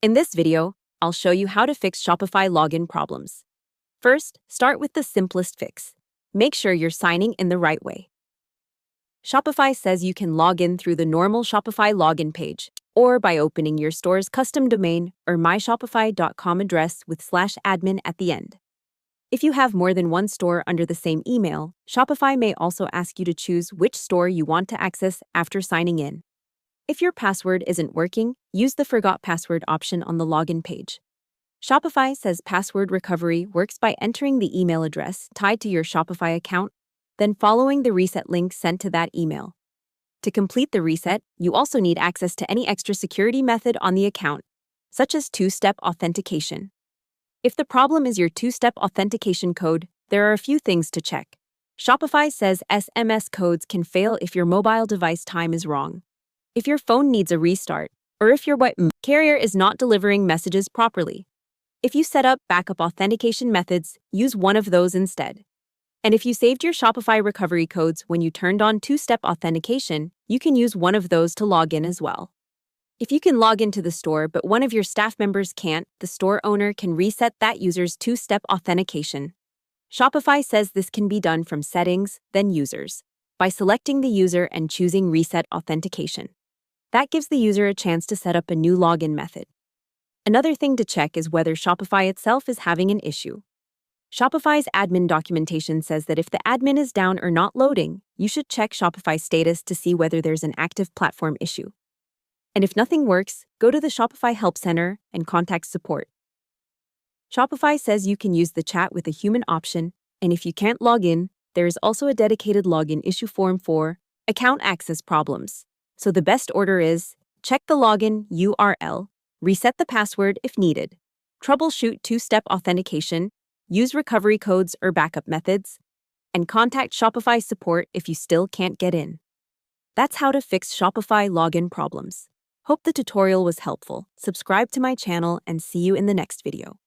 In this video, I'll show you how to fix Shopify login problems. First, start with the simplest fix. Make sure you're signing in the right way. Shopify says you can log in through the normal Shopify login page, or by opening your store's custom domain or myshopify.com address with /admin at the end. If you have more than one store under the same email, Shopify may also ask you to choose which store you want to access after signing in. If your password isn't working, use the Forgot Password option on the login page. Shopify says password recovery works by entering the email address tied to your Shopify account, then following the reset link sent to that email. To complete the reset, you also need access to any extra security method on the account, such as two-step authentication. If the problem is your two-step authentication code, there are a few things to check. Shopify says SMS codes can fail if your mobile device time is wrong, if your phone needs a restart, or if your carrier is not delivering messages properly. If you set up backup authentication methods, use one of those instead. And if you saved your Shopify recovery codes when you turned on two-step authentication, you can use one of those to log in as well. If you can log into the store but one of your staff members can't, the store owner can reset that user's two-step authentication. Shopify says this can be done from Settings, then Users, by selecting the user and choosing Reset Authentication. That gives the user a chance to set up a new login method. Another thing to check is whether Shopify itself is having an issue. Shopify's admin documentation says that if the admin is down or not loading, you should check Shopify Status to see whether there's an active platform issue. And if nothing works, go to the Shopify Help Center and contact support. Shopify says you can use the chat with a human option, and if you can't log in, there is also a dedicated login issue form for account access problems. So the best order is check the login URL, reset the password if needed, troubleshoot two-step authentication, use recovery codes or backup methods, and contact Shopify Support if you still can't get in. That's how to fix Shopify login problems. Hope the tutorial was helpful. Subscribe to my channel and see you in the next video.